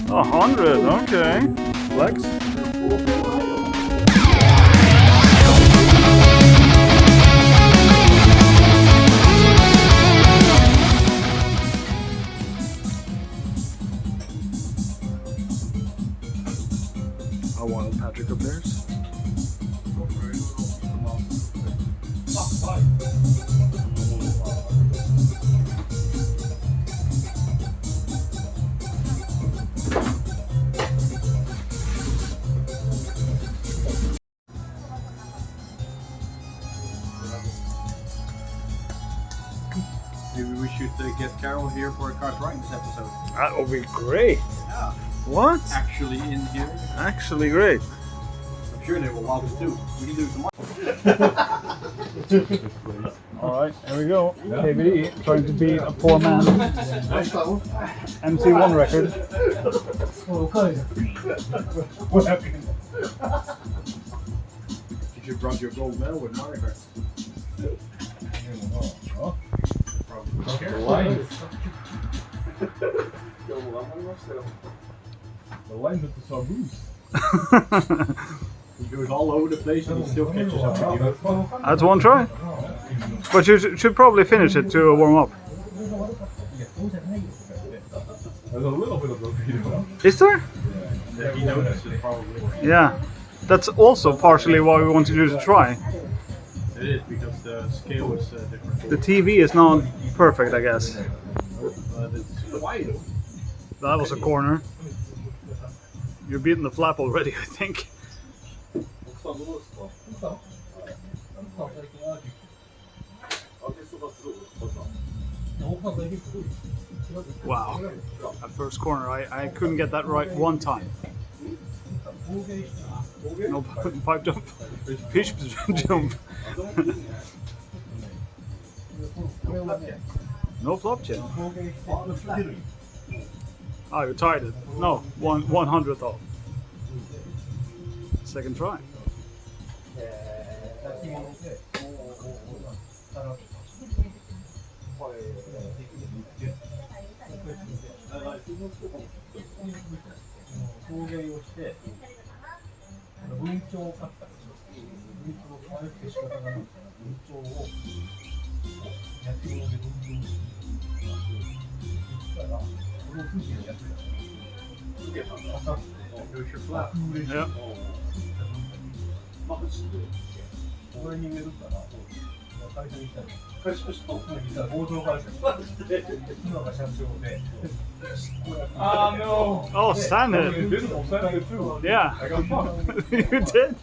100, okay. Flex. A wild Patrick of theirs. Maybe we should get Carol here for a Karthritis episode. That would be great. Yeah. What? Actually in here. Actually great. I'm sure they will love it too. We can do it tomorrow. Alright, here we go. KVD trying to beat a poor man. MC1 record. What happened? You should brought your gold medal with Mario Kart. The line with the sawboos. He goes all over the place and he still catches up with you. That's one try. But you should probably finish it to warm up. There's a little bit of torpedo. Is there? Yeah, he noticed it probably. Yeah. That's also partially why we want to do the try. It is because the scale is different. The TV is not perfect, I guess. But it's quiet. That was a corner. You're beating the flap already, I think. Wow. That first corner, I couldn't get that right one time. No pipe jump. Pitch jump. No flop chip. Oh, you tied it. No, 100th off. Second try. Here's your flap. Yeah. Ah, no! Oh, sanded. You did it, sanded it too. Yeah. I got fucked. You did.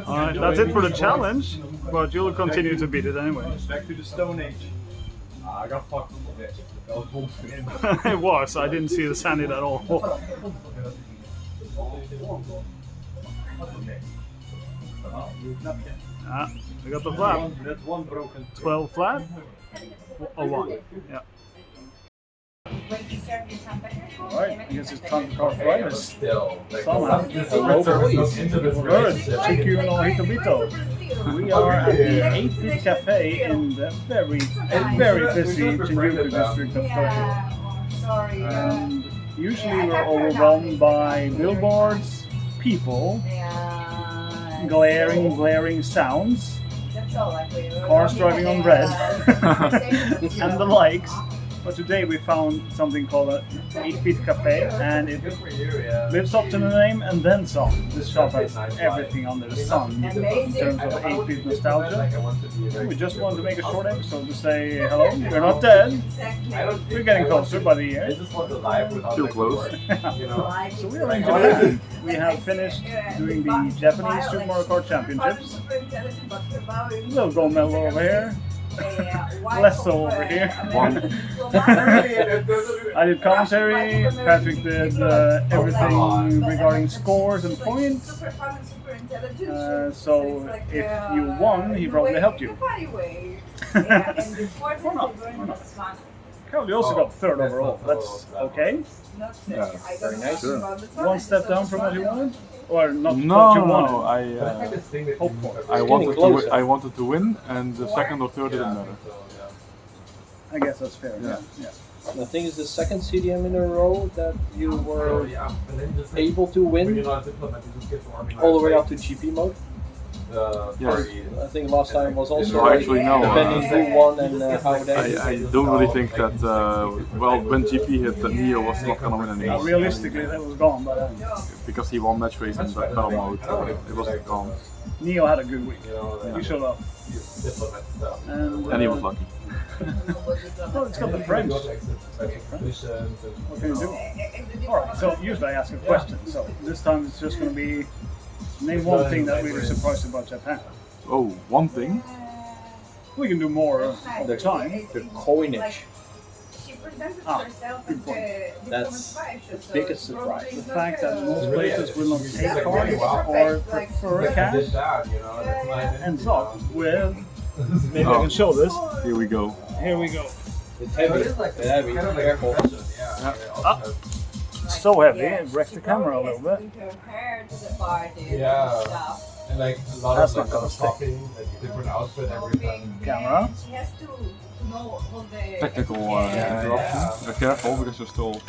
Alright, that's it for the challenge, but you'll continue to beat it anyway. Back to the Stone Age. I got fucked. That was bullshit. It was, I didn't see the sanded at all. Ah, we got the flap. That's one broken. 12 flat. Oh, 1. Yeah. Alright, I guess it's time for Karthritis. Somehow. Good. CQ and Hibernation. We are at the 8-bit cafe in the very busy Shinjuku district of Tokyo. And usually we're overwhelmed by billboards, people, glaring sounds, cars driving on red, and the likes. But today we found something called a 8-bit cafe, and it lives up to the name and then some. This shop has everything under the sun in terms of 8-bit nostalgia. And we just wanted to make a short episode to say hello, we're not dead, we're getting closer by the year. Too close. So we are into it. We have finished doing the Japanese Super Mario Kart Championships. Little gold medal over here. Less so over here. I did commentary, Patrick did everything regarding scores and points. So if you won, he probably helped you. Or not. Carol, you also got third overall. That's okay. Yeah, very nice. One step down from what you wanted. or not No, what you no, wanted? no. Hope for. I wanted to win, and the second or third didn't matter. I guess that's fair. Yeah. Yeah. I think it's the second CDM in a row that you were able to win all the way up to GP mode. Yes. I think last time was also No, actually, no. depending who won and how they. I don't really think that, when GP hit, that Neo was not gonna win anymore. Realistically, that was gone by then. Because he won match race in battle mode, it was gone. Neo had a good week. He showed up. And he was lucky. Well, it's got the French. What can you do? Alright, so usually I ask a question. So this time it's just going to be name one thing that really surprised you about Japan. Oh, one thing? We can do more all the time. The coinage. Good point. That's the biggest surprise. The fact that most places will not take cards or prefer cash ends up with. Maybe I can show this. Here we go. Here we go. It's heavy. It's heavy. Careful. So heavy, it wrecked the camera a little bit. Yeah. And like a lot That's of like not gonna stop. stuffing, like different outfit every time. Camera. Technical interruption. Careful, because you're still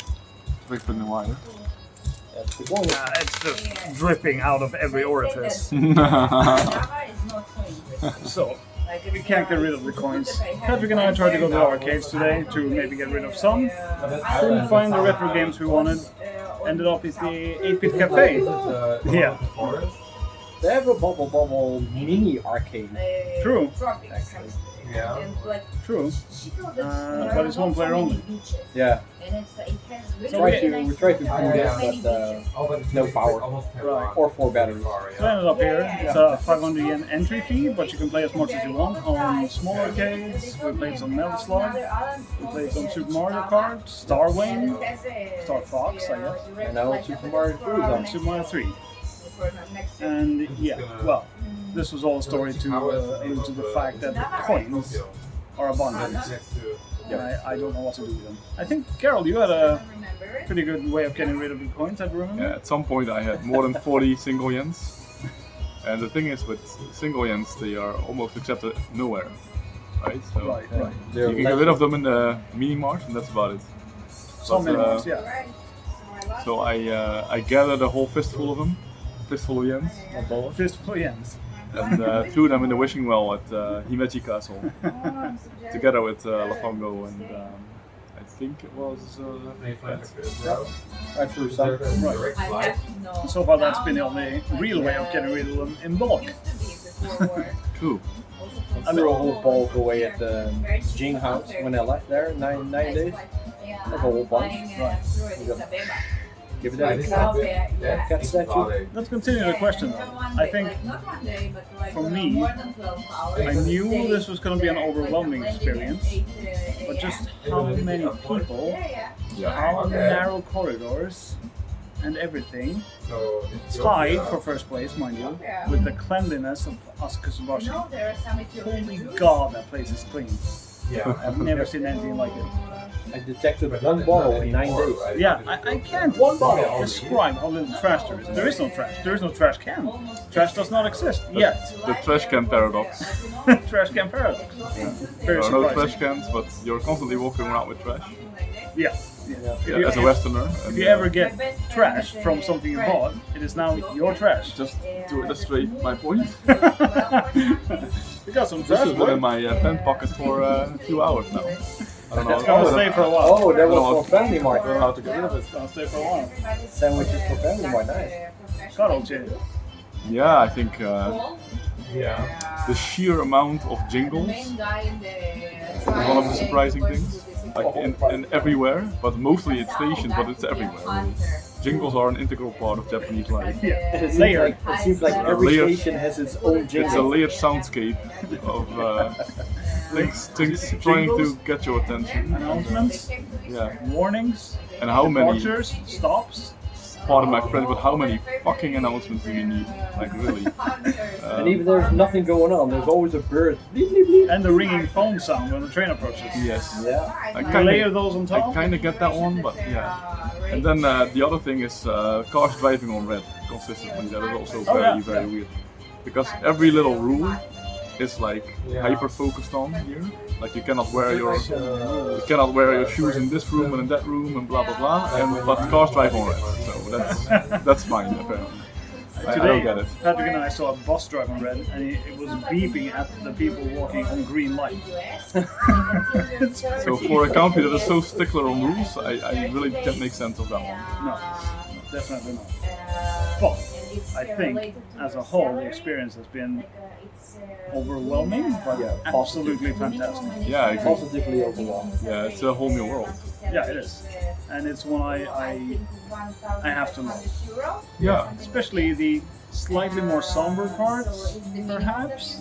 ripping the wire. That's the goal. It's just dripping out of every orifice. So, we can't get rid of the coins. Patrick and I tried to go to the arcades today to maybe get rid of some. Couldn't find the retro games we wanted. Ended up at the 8-bit cafe. Yeah. They have a bubble mini arcade. True. Yeah. True. But it's one player only. Yeah. So We tried to do that, but no power. Right. Or 4 batteries. So I ended up here. It's a 500 yen entry fee, but you can play as much as you want on small arcades. We played some Metal Slug. We played some Super Mario Kart, Star Wayne, Star Fox, I guess, And now Super Mario 3 is on. and Super Mario 3. And yeah, well, this was all a story to allude to the fact that coins are abundant. And I don't know what to do with them. I think, Carol, you had a pretty good way of getting rid of the coins, I remember. Yeah, at some point I had more than 40 single yens. And the thing is, with single yens, they are almost accepted nowhere. Right? So Right. you can get rid of them in the mini mart, and that's about it. Some But, minimums, yeah. So I gathered a whole fistful of them, fistful of yens, Fistful yens. and threw them in the wishing well at Himeji Castle, together with Lafongo and I think it was I threw some. Right. So far, that's been the only real way of getting rid of them in bulk. True. I threw a whole bulk away at the Jing house when I left there, 9 days. Like a whole bunch. Right. Give it a cat statue. Let's continue the question though. I think for me, I knew this was going to be an overwhelming experience, but just how many people, how narrow corridors, and everything, tied for first place, mind you, with the cleanliness of Asukazubashi. Holy God, that place is clean. Yeah. I've never seen anything like it. I detected 1 bottle in 9 days. Yeah, I can't describe how little trash there is. There is no trash. There is no trash can. Trash does not exist yet. The trash can paradox. Trash can paradox. There Very are no trash surprising. cans, but you're constantly walking around with trash. Yeah. Yeah, as a Westerner. If you ever get trash from something you bought, it is now your trash. Just to illustrate my point, You got some this trash, has been in boy. my pen pocket for a few hours now. I don't know. It's gonna stay for a while. Oh, that was for Family I don't know Mart. how to get rid of it. It's gonna stay for a while. Sandwiches for Family Mart, nice. Cuddle chin. Yeah, I think Yeah. the sheer amount of jingles is one of the surprising things. Like in everywhere, but mostly at stations, but it's everywhere. Really. Jingles are an integral part of Japanese life. Yeah. It seems Layered. like, it seems like every Layered. station has its own It's a jingle. layered soundscape of things trying to get your attention. Announcements, Yeah, warnings, and how many? departures, stops. Pardon my French, but how many fucking announcements do you need? Like really? And even there's nothing going on, there's always a bird. Bleep, bleep, bleep. And the ringing phone sound when the train approaches. Yes. Yeah. I You layer kinda, those on I top. kinda get that one, but yeah. And then the other thing is cars driving on red consistently. That is also very weird. Because every little rule is like hyper focused on here. Like you cannot wear your shoes in this room and in that room and blah blah blah. But cars drive on red, so that's fine apparently. I don't get it. Patrick and I saw a bus drive on red, and it was beeping at the people walking on green light. So for a country that is so stickler on rules, I really can't make sense of that one. No, definitely not. But I think, as a whole, the experience has been overwhelming, but absolutely fantastic. Yeah, I agree. Positively overwhelmed. Yeah, it's a whole new world. Yeah, it is, and it's one I have to love. Yeah. Especially the slightly more somber parts, perhaps.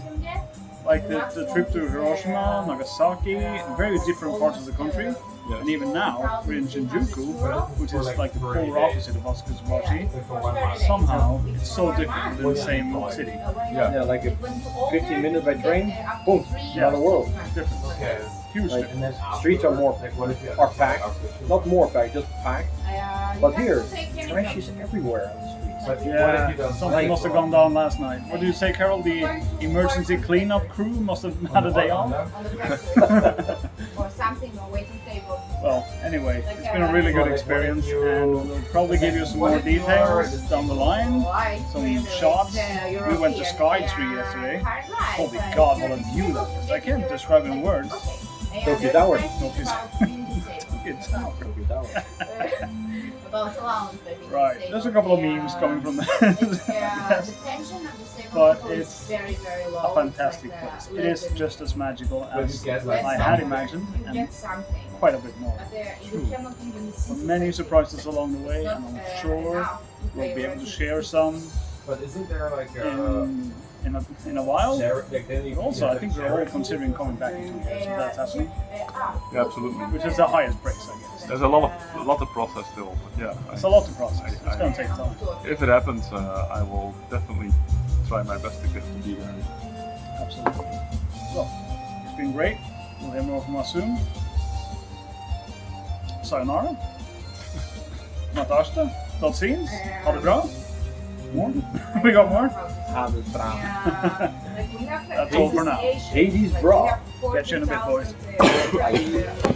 Like the trip to Hiroshima, Nagasaki, very different parts of the country. Yeah. And even now, we're in Shinjuku, which is like the polar opposite of Osakazubashi. Somehow, it's so different in the same city. Yeah, like a 15 minutes by train, boom, another world. Different. Huge Like, difference. streets are packed, not more packed, just packed. But here, trash is everywhere on the streets. Yeah, something must have gone down last night. What did you say, Carol? The emergency cleanup crew must have had a day off? Well, anyway, it's been a really good experience, and we'll probably give you some more details down the line, some shots. We went to Sky Tree yesterday. Holy God, what a view that was! I can't describe in words. Tokyo Tower. Tokyo Tower. Tokyo Tower. Right, there's a couple of memes coming from that. But it's a fantastic place. It is just as magical as I had imagined, and quite a bit more. Many surprises along the way, and I'm sure we'll be able to share some But isn't there like in a while. a Also, I think we're all considering coming back in 2 years, if that's happening, Yeah, absolutely. which is the highest praise, I guess. There's a lot of process still, but yeah. It's a lot to process. It's going to take time. If it happens, I will definitely try my best to get to be there. Absolutely. So, it's been great. We'll hear more from us soon. Sayonara. Natasha. Tot ziens. Ha det bra. More? We got more? Ha det bra. That's all for now. Hades bra. Catch you in a bit, boys. Bye.